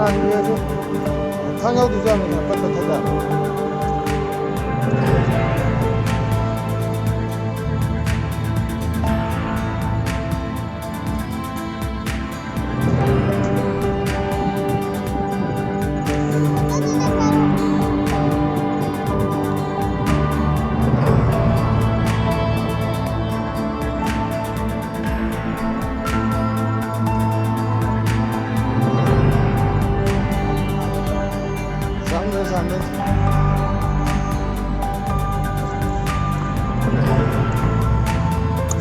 ꯌꯥꯔꯤꯕꯁꯨ ꯊꯥꯡ ꯌꯥꯎꯗꯣꯏꯖꯥꯠꯅꯤꯅ ꯄꯠ ꯄꯠꯊꯗ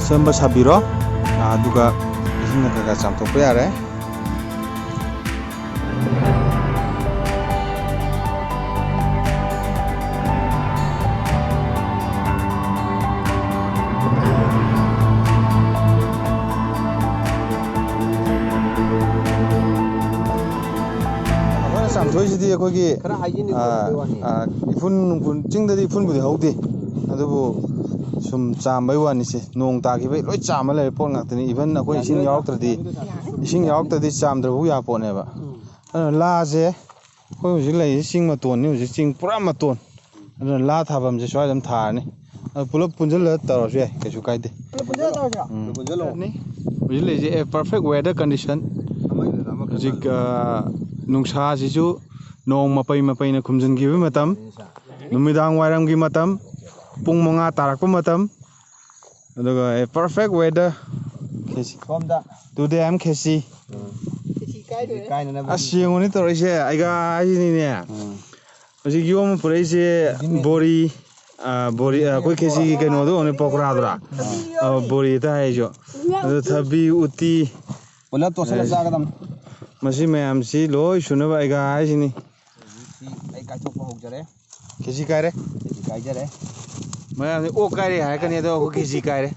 ꯁꯦꯝꯕ ꯁꯥꯕꯤꯔꯣ ꯑꯗꯨꯒ ꯏꯁꯤꯡꯅ ꯈꯔ ꯈꯔ ꯆꯥꯝꯊꯣꯛꯄ ꯌꯥꯔꯦ ꯑꯩꯈꯣꯏꯅ ꯆꯥꯝꯊꯣꯛꯏꯁꯤꯗꯤ ꯑꯩꯈꯣꯏꯒꯤ 이푼 ꯆꯤꯡꯗꯗꯤ 이푼ꯕꯨꯗꯤ ꯍꯧꯗꯦ ꯑꯗꯨꯕꯨ ꯁꯨꯝ ꯆꯥꯝꯕꯩ ꯋꯥꯅꯤꯁꯦ ꯅꯣꯡ ꯇꯥꯈꯤꯕꯩ ꯂꯣꯏ ꯆꯥꯝꯃ ꯂꯩꯔꯦ ꯄꯣꯠ ꯉꯥꯛꯇꯅꯤ ꯏꯚꯟ ꯑꯩꯈꯣꯏ ꯏꯁꯤꯡ ꯌꯥꯎꯔꯛꯇ꯭ꯔꯗꯤ ꯆꯥꯝꯗ꯭ꯔꯕꯨ ꯌꯥ ꯄꯣꯠꯅꯦꯕ ꯑꯗꯨꯅ ꯂꯥꯁꯦ ꯑꯩꯈꯣꯏ ꯍꯧꯖꯤꯛ ꯂꯩꯔꯤꯁꯦ ꯆꯤꯡ ꯃꯇꯣꯟꯅꯤ ꯍꯧꯖꯤꯛ ꯆꯤꯡ ꯄꯨꯔꯥ ꯃꯇꯣꯟ ꯑꯗꯨꯅ ꯂꯥ ꯊꯥꯐꯝꯁꯦ ꯁ꯭ꯋꯥꯏꯗ ꯑꯗꯨꯝ ꯊꯥꯔꯅꯤ ꯄꯨꯂꯞ ꯄꯨꯟꯁꯤꯜꯂꯒ ꯇꯧꯔꯁꯨ ꯌꯥꯏ ꯀꯩꯁꯨ ꯀꯥꯏꯗꯦ ꯍꯧꯖꯤꯛ ꯂꯩꯔꯤꯁꯦ ꯄꯔꯐꯦꯛ ꯋꯦꯗꯔ ꯀꯟꯗꯤꯁꯟ ꯍꯧꯖꯤꯛ ꯅꯨꯡꯁꯥꯁꯤꯁꯨ ꯅꯣꯡ ꯃꯄꯩꯅ ꯈꯨꯝꯖꯤꯟꯈꯤꯕ ꯃꯇꯝ ꯅꯨꯃꯤꯗꯥꯡ ꯋꯥꯏꯔꯝꯒꯤ ꯃꯇꯝ ꯄꯨꯡ 5 ꯇꯥꯔꯛꯄ ꯃꯇꯝ ꯑꯗꯨꯒ ꯄꯔꯐꯦꯛ ꯋꯦꯗꯔ ꯇꯨꯗꯦ ꯑꯥꯏ ꯑꯦꯝ ꯈꯦꯆꯤ ꯑꯁ ꯌꯦꯡꯉꯨꯅꯦ ꯇꯧꯔꯛꯏꯁꯦ ꯑꯩꯒ ꯍꯥꯏꯁꯤꯅꯤꯅꯦ ꯍꯧꯖꯤꯛ ꯌꯣꯝ ꯄꯨꯔꯛꯏꯁꯦ ꯕꯣꯔꯤ ꯑꯩꯈꯣꯏ ꯈꯦꯆꯤꯒꯤ ꯀꯩꯅꯣꯗꯣ ꯑꯣꯏꯅ ꯄꯀꯣꯔꯥꯗꯨꯔꯥ ꯕꯣꯔꯤꯗ ꯍꯥꯏꯁꯨ ꯑꯗꯨ ꯊꯕꯤ ꯎꯇꯤ ꯄꯨꯂꯞ ꯇꯣꯠꯁꯜꯂ ꯆꯥꯒꯗꯝꯅꯤ ꯃꯁꯤ ꯃꯌꯥꯝꯁꯤ ꯂꯣꯏ ꯁꯨꯅꯕ ꯑꯩꯒ ꯍꯥꯏꯁꯤꯅꯤ ꯑꯩ ꯀꯥꯏꯊꯣꯛꯄ ꯍꯧꯖꯔꯦ ꯈꯦꯆꯤ ꯀꯥꯏꯔꯦ ꯀꯥꯏꯖꯔꯦ ꯃꯌꯥꯝꯁꯤ ꯑꯣꯛ ꯀꯥꯏꯔꯦ ꯍꯥꯏꯔꯛꯀꯅꯤ ꯑꯗꯣ ꯑꯩꯈꯣꯏ ꯈꯦꯆꯤ ꯀꯥꯏꯔꯦ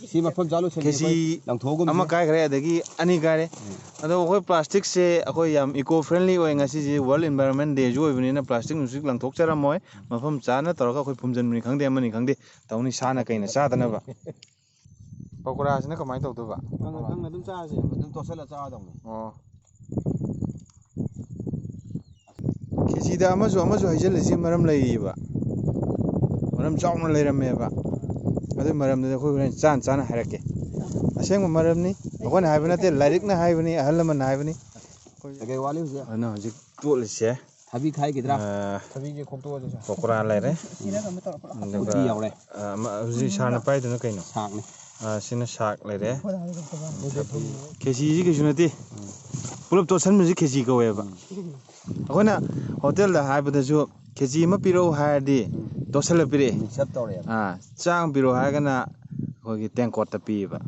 ꯁꯤ ꯃꯐꯝ ꯆꯥꯂꯨ ꯈꯦꯆꯤ ꯑꯃ ꯀꯥꯏꯈ꯭ꯔꯦ ꯑꯗꯒꯤ ꯑꯅꯤ ꯀꯥꯏꯔꯦ ꯑꯗꯣ ꯑꯩꯈꯣꯏ ꯄ꯭ꯂꯥꯁꯇꯤꯛꯁꯦ ꯑꯩꯈꯣꯏ ꯌꯥꯝ ꯏꯀꯣ ꯐ꯭ꯔꯦꯟꯂꯤ ꯑꯣꯏ ꯉꯁꯤꯁꯦ ꯋꯥꯔꯜड ꯏꯟꯚꯥꯏꯔꯣꯟꯃꯦꯟ ꯗꯦꯁꯨ ꯑꯣꯏꯕꯅꯤꯅ ꯄ꯭ꯂꯥꯁꯇꯤꯛ ꯅꯨꯡꯁꯤꯛ ꯂꯪꯊꯣꯛꯆꯔꯝꯃꯣꯏ ꯃꯐꯝ ꯆꯥꯅ ꯇꯧꯔꯒ ꯑꯩꯈꯣꯏ ꯐꯨꯝꯖꯤꯟꯕꯅꯤ ꯈꯪꯗꯦ ꯑꯃꯅꯤ ꯈꯪꯗꯦ ꯇꯧꯅꯤ ꯁꯥꯅ ꯀꯩꯅ ꯆꯥꯗꯅꯕ ꯄꯀꯣꯔꯥꯁꯤꯅ ꯀꯃꯥꯏꯅ ꯇꯧꯗꯣꯏꯕ ꯀꯪꯅ ꯑꯗꯨꯝ ꯆꯥꯔꯁꯦ ꯑꯗꯨꯝ ꯇꯣꯠꯁꯜꯂ ꯆꯥꯒꯗꯧꯅꯤ ꯈꯦꯆꯤꯗ ꯑꯃꯁꯨ ꯍꯩꯖꯤꯜꯂꯤꯁꯤ ꯃꯔꯝ ꯂꯩꯔꯤꯕ ꯃꯔꯝ ꯆꯥꯎꯅ ꯂꯩꯔꯝꯃꯦꯕ ꯑꯗꯨꯒꯤ ꯃꯔꯝꯗꯨꯗ ꯑꯩꯈꯣꯏ ꯍꯣꯔꯦꯟ ꯆꯥꯅ ꯍꯥꯏꯔꯛꯀꯦ ꯑꯁꯦꯡꯕ ꯃꯔꯝꯅꯤ ꯑꯩꯈꯣꯏꯅ ꯍꯥꯏꯕ ꯅꯠꯇꯦ ꯂꯥꯏꯔꯤꯛꯅ ꯍꯥꯏꯕꯅꯤ ꯑꯍꯜ ꯂꯃꯟꯅ ꯍꯥꯏꯕꯅꯤ ꯑꯗꯨꯅ ꯍꯧꯖꯤꯛ ꯇꯣꯠꯂꯤꯁꯦ ꯊꯕꯤ ꯈꯥꯏꯒꯤꯗ꯭ꯔꯥ ꯊꯕꯤꯁꯦ ꯈꯣꯛꯇꯣꯛꯑꯁꯦ ꯄꯀꯣꯔꯥ ꯂꯩꯔꯦ ꯎꯇꯤ ꯌꯥꯎꯔꯦ ꯍꯧꯖꯤꯛ ꯁꯥꯔꯅ ꯄꯥꯏꯗꯨꯅ ꯀꯩꯅꯣ ꯁꯥꯛꯅꯤ ꯁꯤꯅ ꯁꯥꯛ ꯂꯩꯔꯦ ꯈꯦꯆꯤꯁꯤ ꯀꯩꯁꯨ ꯅꯠꯇꯦ ꯄꯨꯂꯞ ꯇꯣꯠꯁꯟꯕꯁꯤ ꯈꯦꯆꯤ ꯀꯧꯋꯦꯕ ꯑꯩꯈꯣꯏꯅ ꯍꯣꯇꯦꯜꯗ ꯍꯥꯏꯕꯗꯁꯨ ꯈꯦꯆꯤ ꯑꯃ ꯄꯤꯔꯛꯎ ꯍꯥꯏꯔꯗꯤ ꯇꯣꯠꯁꯜꯂ ꯄꯤꯔꯛꯑꯦ ꯆꯥꯡ ꯄꯤꯔꯛꯎ ꯍꯥꯏꯔꯒꯅ ꯑꯩꯈꯣꯏꯒꯤ ꯇꯦꯡꯀꯣꯠꯇ ꯄꯤꯌꯦꯕ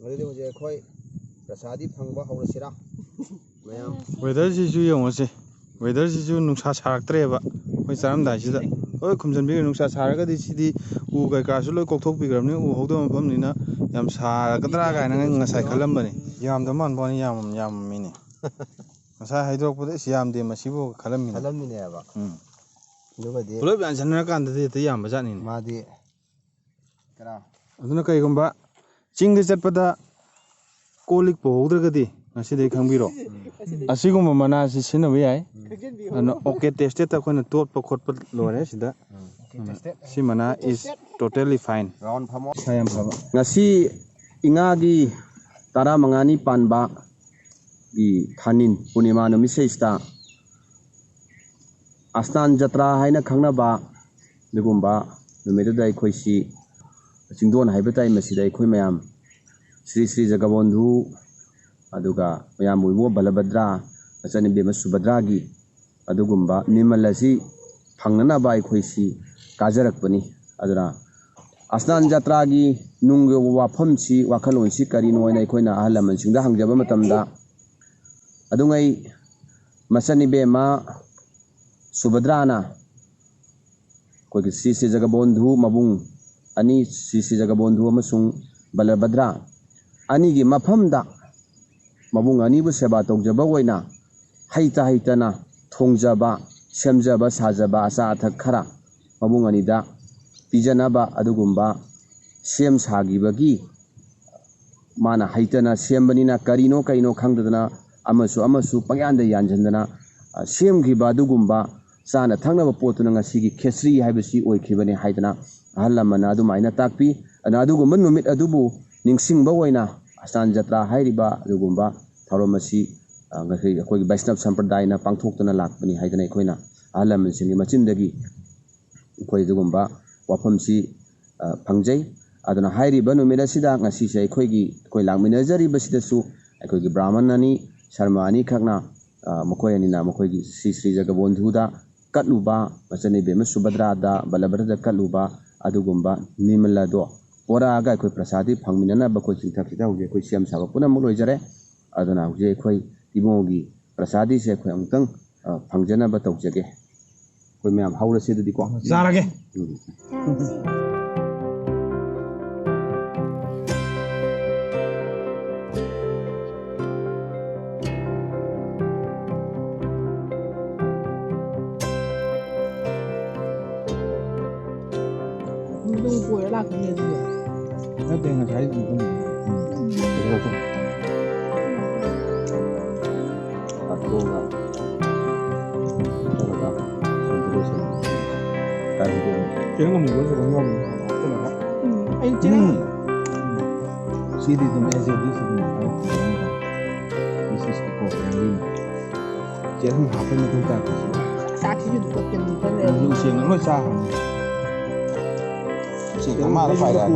ꯑꯗꯨꯗꯤ ꯍꯧꯖꯤꯛ ꯑꯩꯈꯣꯏ ꯄ꯭ꯔꯁꯥꯗꯤ ꯐꯪꯕ ꯍꯧꯔꯁꯤꯔꯥ ꯃꯌꯥꯝ ꯋꯦꯗꯔꯁꯤꯁꯨ ꯌꯦꯡꯉꯨꯁꯦ ꯋꯦꯗꯔꯁꯤꯁꯨ ꯅꯨꯡꯁꯥ ꯁꯥꯔꯛꯇ꯭ꯔꯦꯕ ꯑꯩꯈꯣꯏ ꯆꯥꯔꯝꯗꯥꯏꯁꯤꯗ ꯍꯣꯏ ꯈꯨꯝꯖꯤꯟꯕꯤꯈ꯭ꯔꯦ ꯅꯨꯡꯁꯥ ꯁꯥꯔꯒꯗꯤ ꯁꯤꯗꯤ ꯎ ꯀꯩꯀꯥꯁꯨ ꯂꯣꯏ ꯀꯣꯛꯊꯣꯛꯄꯤꯈ꯭ꯔꯕꯅꯤ ꯎ ꯍꯧꯗꯕ ꯃꯐꯝꯅꯤꯅ ꯌꯥꯝ ꯁꯥꯔꯒꯗ꯭ꯔꯥ ꯀꯥꯏꯅ ꯉꯁꯥꯏ ꯈꯜꯂꯝꯕꯅꯤ ꯌꯥꯝꯗ ꯃꯥꯟꯕ ꯋꯥꯅꯤ ꯌꯥꯝꯃꯤꯅꯦ ꯉꯁꯥꯏ ꯍꯥꯏꯗꯣꯔꯛꯄꯗ ꯑꯁ ꯌꯥꯝꯗꯦ ꯃꯁꯤꯕꯨ ꯈꯜꯂꯝꯃꯤꯅꯦꯕ ꯑꯗꯨꯒꯗꯤ ꯄꯨꯂꯞ ꯌꯥꯟꯁꯟꯅꯔꯀꯥꯟꯗꯗꯤ ꯍꯦꯛꯇ ꯌꯥꯝꯕ ꯖꯥꯠꯅꯤꯅꯦ ꯃꯥꯗꯤ ꯑꯗꯨꯅ ꯀꯩꯒꯨꯝꯕ ꯆꯤꯡꯗ ꯆꯠꯄꯗ ꯀꯣꯜ ꯂꯤꯛ ꯄꯨꯍꯧꯗ꯭ꯔꯒꯗꯤ ꯉꯁꯤꯗꯩ ꯈꯪꯕꯤꯔꯣ ꯑꯁꯤꯒꯨꯝꯕ ꯃꯅꯥꯁꯤ ꯁꯤꯖꯤꯟꯅꯕ ꯌꯥꯏ ꯑꯗꯨꯅ ꯑꯣꯀꯦ ꯇꯦꯁꯇꯦꯠꯇ ꯑꯩꯈꯣꯏꯅ ꯇꯣꯠꯄ ꯈꯣꯠꯄ ꯂꯣꯏꯔꯦ ꯁꯤꯗ ꯁꯤ ꯃꯅꯥ ꯏꯁ ꯇꯣꯇꯦꯜꯂꯤ ꯐꯥꯏꯟ ꯌꯥꯝ ꯐꯕ ꯉꯁꯤ ꯏꯉꯥꯒꯤ 15ꯅꯤ ꯄꯥꯟꯕ ꯊꯥꯅꯤꯟ ꯄꯨꯔꯅꯤꯃꯥ ꯅꯨꯃꯤꯠꯁꯤꯗ ꯑꯁꯅꯥꯟ ꯖꯇ꯭ꯔꯥ ꯍꯥꯏꯅ ꯈꯪꯅꯕ ꯑꯗꯨꯒꯨꯝꯕ ꯅꯨꯃꯤꯠꯇꯨꯗ ꯑꯩꯈꯣꯏꯁꯤ ꯆꯤꯡꯗꯣꯟ ꯍꯥꯏꯕ ꯇꯥꯏ ꯃꯁꯤꯗ ꯑꯩꯈꯣꯏ ꯃꯌꯥꯝ శ్రీ జగꯕꯣꯟధు ꯑꯗꯨꯒ ꯃꯌꯥꯝ ꯏꯕꯣ ꯕꯂభꯗ꯭ꯔ ꯃꯆꯟꯅꯨꯄꯤ ꯑꯃ ꯁꯨꯚꯗ꯭ꯔꯥꯒꯤ ꯑꯗꯨꯒꯨꯝꯕ ꯅꯤꯃꯜ ꯑꯁꯤ ꯐꯪꯅꯅꯕ ꯑꯩꯈꯣꯏꯁꯤ ꯀꯥꯖꯔꯛꯄꯅꯤ ꯑꯗꯨꯅ ꯑꯁꯅꯥꯟ ꯖꯇ꯭ꯔꯥꯒꯤ ꯅꯨꯡꯒꯤ ꯋꯥꯐꯝꯁꯤ ꯋꯥꯈꯜꯂꯣꯟꯁꯤ ꯀꯔꯤꯅꯣ ꯍꯥꯏꯅ ꯑꯩꯈꯣꯏꯅ ꯑꯍꯜ ꯂꯃꯟꯁꯤꯡꯗ ꯍꯪꯖꯕ ꯃꯇꯝꯗ ꯑꯗꯨꯉꯩ ꯃꯆꯟꯅꯨꯄꯤ ꯑꯃ ꯁꯨꯚꯗ꯭ꯔꯥꯅ ꯑꯩꯈꯣꯏꯒꯤ శ్రీ జగꯕꯣꯟధు ꯃꯕꯨꯡ ꯑꯅꯤ శ్రీ జగꯕꯣꯟధు ꯑꯃꯁꯨꯡ ꯕꯂభꯗ꯭ꯔ ꯑꯅꯤꯒꯤ ꯃꯐꯝꯗ ꯃꯕꯨꯡ ꯑꯅꯤꯕꯨ ꯁꯦꯕꯥ ꯇꯧꯖꯕ ꯑꯣꯏꯅ ꯍꯩꯇꯅ ꯊꯣꯡꯖꯕ ꯁꯦꯝꯖꯕ ꯁꯥꯖꯕ ꯑꯆꯥ ꯑꯊꯛ ꯈꯔ ꯃꯕꯨꯡ ꯑꯅꯤꯗ ꯄꯤꯖꯅꯕ ꯑꯗꯨꯒꯨꯝꯕ ꯁꯦꯝ ꯁꯥꯈꯤꯕꯒꯤ ꯃꯥꯅ ꯍꯩꯇꯅ ꯁꯦꯝꯕꯅꯤꯅ ꯀꯔꯤꯅꯣ ꯈꯪꯗꯗꯅ ꯑꯃꯁꯨ ꯄꯪꯌꯥꯟꯗ ꯌꯥꯟꯖꯟꯗꯅ ꯁꯦꯝꯈꯤꯕ ꯑꯗꯨꯒꯨꯝꯕ ꯆꯥꯅ ꯊꯛꯅꯕ ꯄꯣꯠꯇꯨꯅ ꯉꯁꯤꯒꯤ ꯈꯦꯆ꯭ꯔꯤ ꯍꯥꯏꯕꯁꯤ ꯑꯣꯏꯈꯤꯕꯅꯤ ꯍꯥꯏꯗꯅ ꯑꯍꯜ ꯂꯃꯟꯅ ꯑꯗꯨꯃꯥꯏꯅ ꯇꯥꯛꯄꯤ ꯑꯗꯨꯅ ꯑꯗꯨꯒꯨꯝꯕ ꯅꯨꯃꯤꯠ ꯑꯗꯨꯕꯨ ꯅꯤꯡꯁꯤꯡꯕ ꯑꯣꯏꯅ ꯑꯁꯇꯥꯟ ꯖꯇ꯭ꯔꯥ ꯍꯥꯏꯔꯤꯕ ꯑꯗꯨꯒꯨꯝꯕ ꯊꯧꯔꯝ ꯑꯁꯤ ꯑꯩꯈꯣꯏꯒꯤ ꯕꯩꯁꯅꯕ ꯁꯝꯄ꯭ꯔꯗꯥꯏꯅ ꯄꯥꯡꯊꯣꯛꯇꯨꯅ ꯂꯥꯛꯄꯅꯤ ꯍꯥꯏꯗꯅ ꯑꯩꯈꯣꯏꯅ ꯑꯍꯜ ꯂꯃꯟꯁꯤꯡꯒꯤ ꯃꯆꯤꯟꯗꯒꯤ ꯑꯩꯈꯣꯏ ꯑꯗꯨꯒꯨꯝꯕ ꯋꯥꯐꯝꯁꯤ ꯐꯪꯖꯩ ꯑꯗꯨꯅ ꯍꯥꯏꯔꯤꯕ ꯅꯨꯃꯤꯠ ꯑꯁꯤꯗ ꯉꯁꯤꯁꯦ ꯑꯩꯈꯣꯏ ꯂꯥꯛꯃꯤꯟꯅꯖꯔꯤꯕꯁꯤꯗꯁꯨ ꯑꯩꯈꯣꯏꯒꯤ ꯕ꯭ꯔꯥꯍꯃꯟ ꯑꯅꯤ ꯁꯔꯃ ꯑꯅꯤꯈꯛꯅ ꯃꯈꯣꯏ ꯑꯅꯤꯅ ꯃꯈꯣꯏꯒꯤ శ్రీ ꯖꯒꯕꯣꯟꯙꯨꯗ ꯀꯠꯂꯨꯕ ꯃꯆꯟꯅꯨꯄꯤ ꯁꯨꯚꯗ꯭ꯔꯥꯗ ꯕꯜꯂꯚꯗ꯭ꯔꯗ ꯀꯠꯂꯨꯕ ꯑꯗꯨꯒꯨꯝꯕ ꯅꯤꯃꯜ ꯑꯗꯣ ꯄꯣꯔꯛꯑꯒ ꯑꯩꯈꯣꯏ ꯄ꯭ꯔꯁꯥꯗꯤ ꯐꯪꯃꯤꯟꯅꯅꯕ ꯑꯩꯈꯣꯏ ꯆꯤꯡꯊꯛꯁꯤꯗ ꯍꯧꯖꯤꯛ ꯑꯩꯈꯣꯏ ꯁꯦꯝ ꯁꯥꯕ ꯄꯨꯝꯅꯃꯛ ꯂꯣꯏꯖꯔꯦ ꯑꯗꯨꯅ ꯍꯧꯖꯤꯛ ꯑꯩꯈꯣꯏ ꯏꯕꯨꯡꯉꯣꯒꯤ ꯄ꯭ꯔꯁꯥꯗꯤꯁꯦ ꯑꯩꯈꯣꯏ ꯑꯃꯨꯛꯇꯪ ꯐꯪꯖꯅꯕ ꯇꯧꯖꯒꯦ ꯑꯩꯈꯣꯏ ꯃꯌꯥꯝ ꯍꯧꯔꯁꯤ ꯑꯗꯨꯗꯤꯀꯣ ꯆꯥꯔꯒꯦ Nung puwera lang kami dito. Nate ngasay dito. Atulungan. Talaga. Contribution. Kahit doon. Kaya nga munggo sa kanya. Talaga. Ay, tiyan. Sidi dum eze dito dum. This is the program. Kaya nga hapon na tunta ko. Sa akin yung dukot yung dito. Yung siya nga sa akin. Siya nga mala pa yan.